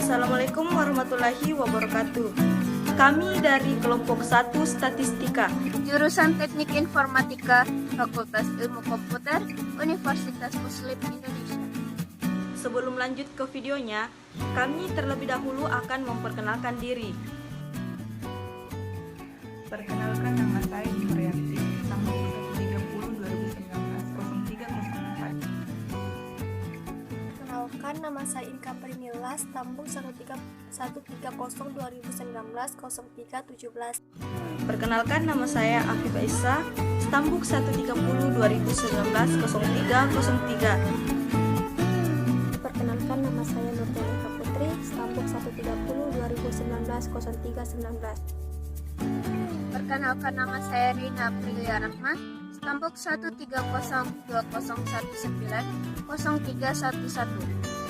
Assalamualaikum warahmatullahi wabarakatuh. Kami dari kelompok 1 Statistika, jurusan Teknik Informatika, Fakultas Ilmu Komputer, Universitas Muslim Indonesia. Sebelum lanjut ke videonya, kami terlebih dahulu akan memperkenalkan diri. Perkenalkan, nama saya Dimrianti, tanggal 130 2019 0304. Perkenalkan, nama saya Inka Prinila, Stambuk 130 2019 0317. Perkenalkan, nama saya Afif Aisyah, Stambuk 130 2019 0303. Perkenalkan, nama saya Nurjanika Putri, Stambuk 130 2019 0319. Perkenalkan, nama saya Rina Aprilia Rahma, Stambuk 130 2019 0311.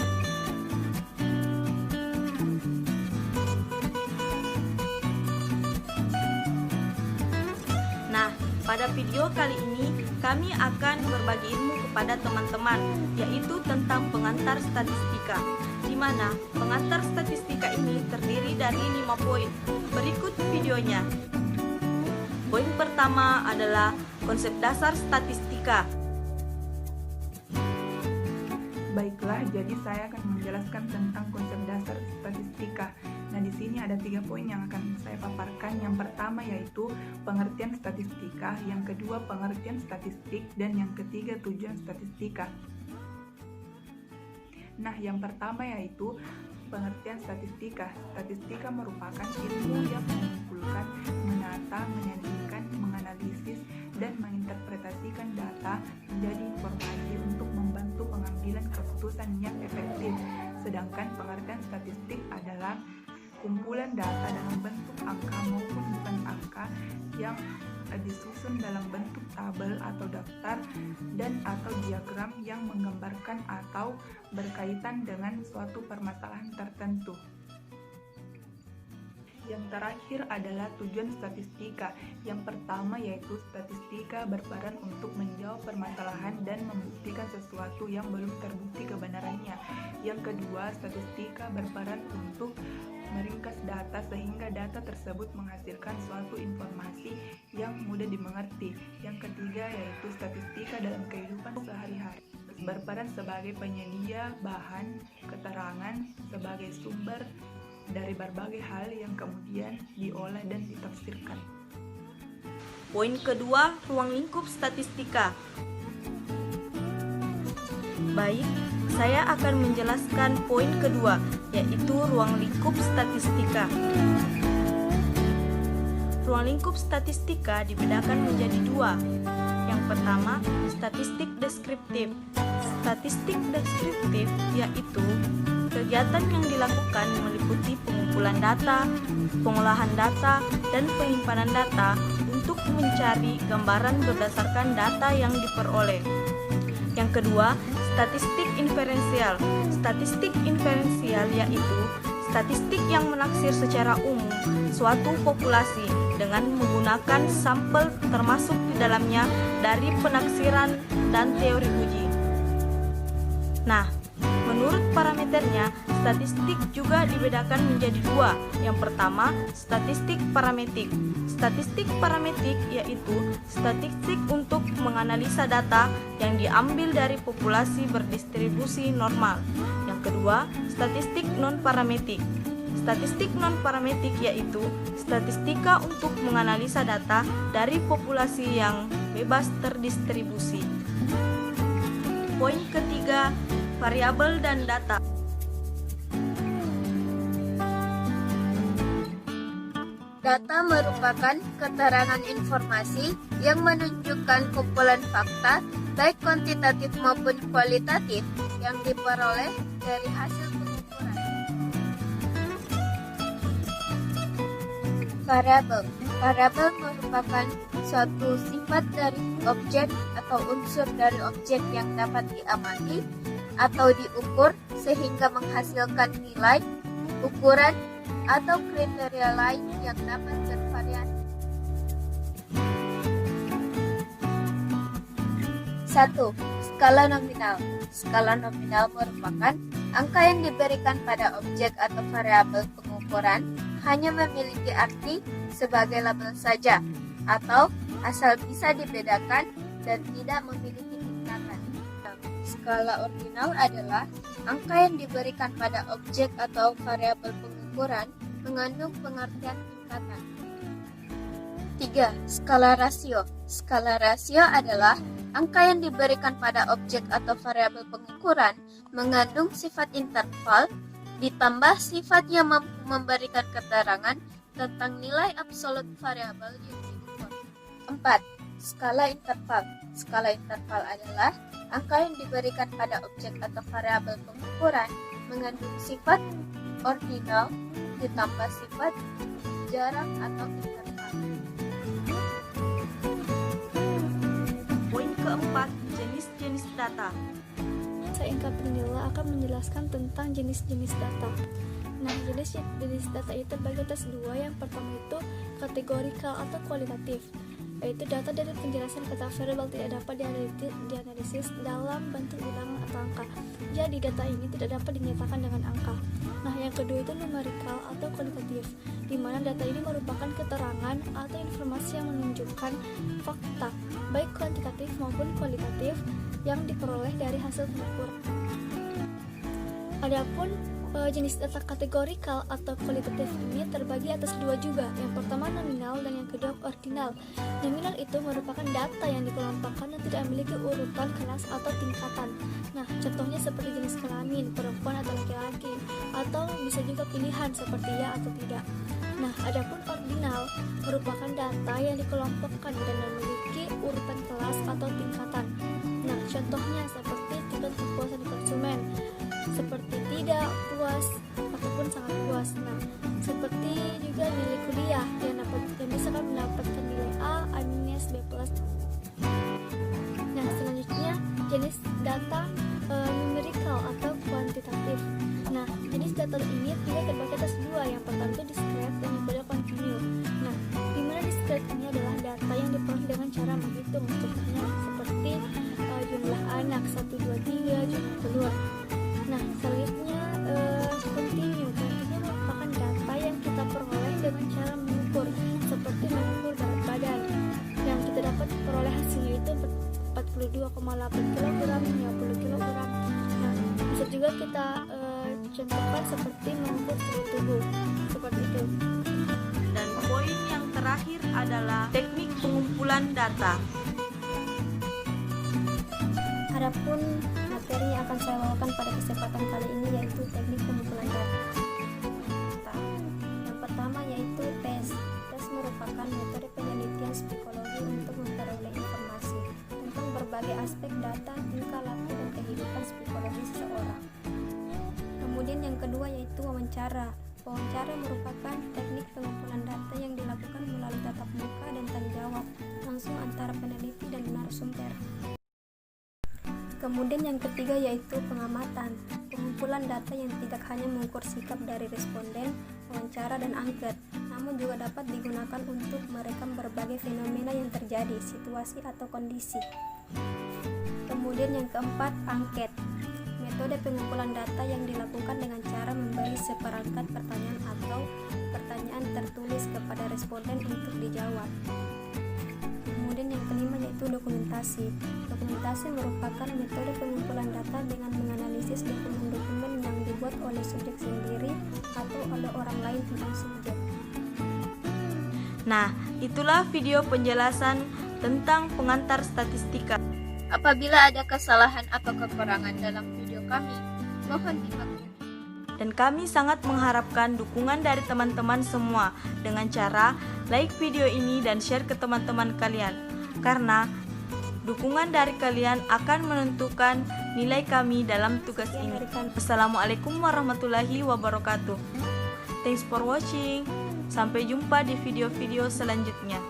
Nah, pada video kali ini kami akan berbagi ilmu kepada teman-teman, yaitu tentang pengantar statistika, di mana pengantar statistika ini terdiri dari 5 poin. Berikut videonya. Poin pertama adalah konsep dasar statistika. Baiklah, jadi saya akan menjelaskan tentang konsep dasar statistika. Nah, di sini ada 3 poin yang akan saya paparkan. Yang pertama yaitu pengertian statistika, yang kedua pengertian statistik, dan yang ketiga tujuan statistika. Nah, yang pertama yaitu pengertian statistika. Statistika merupakan ilmu yang mengumpulkan, menata, menyajikan, menganalisis, dan menginterpretasikan data menjadi informasi untuk membantu pengambilan keputusan yang efektif. Sedangkan pengertian statistik adalah kumpulan data dalam bentuk angka maupun bukan angka yang disusun dalam bentuk tabel atau daftar dan atau diagram yang menggambarkan atau berkaitan dengan suatu permasalahan tertentu. Yang terakhir adalah tujuan statistika. Yang pertama yaitu statistika berperan untuk menjawab permasalahan dan membuktikan sesuatu yang belum terbukti kebenarannya. Yang kedua, statistika berperan untuk meringkas data sehingga data tersebut menghasilkan suatu informasi yang mudah dimengerti. Yang ketiga yaitu statistika dalam kehidupan sehari-hari, berperan sebagai penyedia bahan keterangan sebagai sumber dari berbagai hal yang kemudian diolah dan ditafsirkan. Poin kedua, ruang lingkup statistika. Baik, saya akan menjelaskan poin kedua, yaitu ruang lingkup statistika. Ruang lingkup statistika dibedakan menjadi 2. Yang pertama, statistik deskriptif. Statistik deskriptif yaitu kegiatan yang dilakukan meliputi pengumpulan data, pengolahan data, dan penyimpanan data untuk mencari gambaran berdasarkan data yang diperoleh. Yang kedua, statistik inferensial. Statistik inferensial yaitu statistik yang menaksir secara umum suatu populasi dengan menggunakan sampel termasuk di dalamnya dari penaksiran dan teori uji. Nah, menurut parameternya, statistik juga dibedakan menjadi 2. Yang pertama, statistik parametrik. Statistik parametrik yaitu statistik untuk menganalisa data yang diambil dari populasi berdistribusi normal. Yang kedua, statistik non-parametrik. Statistik non-parametrik yaitu statistika untuk menganalisa data dari populasi yang bebas terdistribusi. Poin ketiga, variabel dan data. Data merupakan keterangan informasi yang menunjukkan kumpulan fakta, baik kuantitatif maupun kualitatif, yang diperoleh dari hasil pengukuran. Variabel. Variabel merupakan suatu sifat dari objek atau unsur dari objek yang dapat diamati atau diukur sehingga menghasilkan nilai, ukuran, atau kriteria lain yang dapat bervariasi. 1. Skala nominal. Skala nominal merupakan angka yang diberikan pada objek atau variabel pengukuran hanya memiliki arti sebagai label saja, atau asal bisa dibedakan dan tidak memiliki tingkatan. Skala ordinal adalah angka yang diberikan pada objek atau variabel pengukuran mengandung pengertian tingkatan. 3. Skala rasio. Skala rasio adalah angka yang diberikan pada objek atau variabel pengukuran mengandung sifat interval ditambah sifat yang mampu memberikan keterangan tentang nilai absolut variabel yang diukur. 4. Skala interval. Skala interval adalah angka yang diberikan pada objek atau variabel pengukuran mengandung sifat ordinal ditambah sifat jarak atau interval. Poin keempat, jenis-jenis data. Saya Inka Pernila akan menjelaskan tentang jenis-jenis data. Nah, jenis data itu terbagi atas dua. Yang pertama itu kategorikal atau kualitatif, yaitu data dari penjelasan kata variabel tidak dapat dianalisis dalam bentuk bilangan atau angka. Jadi data ini tidak dapat dinyatakan dengan angka. Nah, yang kedua itu numerikal atau kualitatif, di mana data ini merupakan keterangan atau informasi yang menunjukkan fakta, baik kuantitatif maupun kualitatif, yang diperoleh dari hasil pengukuran. Adapun jenis data kategorikal atau kualitatif ini terbagi atas dua juga. Yang pertama nominal dan yang kedua ordinal. Nominal itu merupakan data yang dikelompokkan dan tidak memiliki urutan kelas atau tingkatan. Nah, contohnya seperti jenis kelamin, perempuan atau laki-laki, atau bisa juga pilihan seperti ya atau tidak. Nah, adapun ordinal merupakan data yang dikelompokkan dan memiliki urutan kelas atau tingkatan. Nah, contohnya seperti tingkat kepuasan konsumen, seperti tidak puas ataupun sangat puas. Nah, seperti juga nilai kuliah yang bisa mendapatkan nilai A, A-, B+. Nah, selanjutnya jenis data numerikal atau kuantitatif. Nah, jenis data ini juga terbagi atas dua. Yang pertama itu discrete dan yang kedua continue. Nah, di mana discrete ini adalah data yang diperoleh dengan cara menghitung, contohnya seperti jumlah anak 1, 2, 3, jumlah telur. Nah, selanjutnya continue. Continue merupakan data yang kita peroleh dengan cara mengukur, seperti mengukur berat badan. Yang kita dapat peroleh hasilnya itu 42,8 kg, 50 kg. Nah, bisa juga kita contohkan seperti mengukur suhu tubuh, seperti itu. Dan poin yang terakhir adalah teknik pengumpulan data. Adapun materi yang akan saya bawakan pada kesempatan kali ini yaitu teknik pengumpulan data. Yang pertama yaitu tes. Tes merupakan metode penelitian psikologi untuk memperoleh informasi tentang berbagai aspek data, tingkah laku dan kehidupan psikologi seseorang. Kemudian yang kedua yaitu wawancara. Wawancara merupakan teknik pengumpulan data yang dilakukan melalui tatap muka dan tanya jawab langsung antara peneliti dan narasumber. Kemudian yang ketiga yaitu pengamatan. Pengumpulan data yang tidak hanya mengukur sikap dari responden, wawancara dan angket, namun juga dapat digunakan untuk merekam berbagai fenomena yang terjadi, situasi atau kondisi. Kemudian yang keempat, angket. Metode pengumpulan data yang dilakukan dengan cara memberi seperangkat pertanyaan atau pertanyaan tertulis kepada responden untuk dijawab. Kemudian yang kelima yaitu dokumentasi. Dokumentasi merupakan metode pengumpulan data dengan menganalisis dokumen-dokumen yang dibuat oleh subjek sendiri atau oleh orang lain tentang subjek. Nah, itulah video penjelasan tentang pengantar statistika. Apabila ada kesalahan atau kekurangan dalam video kami, mohon dimaklumi. Dan kami sangat mengharapkan dukungan dari teman-teman semua dengan cara like video ini dan share ke teman-teman kalian. Karena dukungan dari kalian akan menentukan nilai kami dalam tugas ini. Assalamualaikum warahmatullahi wabarakatuh. Thanks for watching. Sampai jumpa di video-video selanjutnya.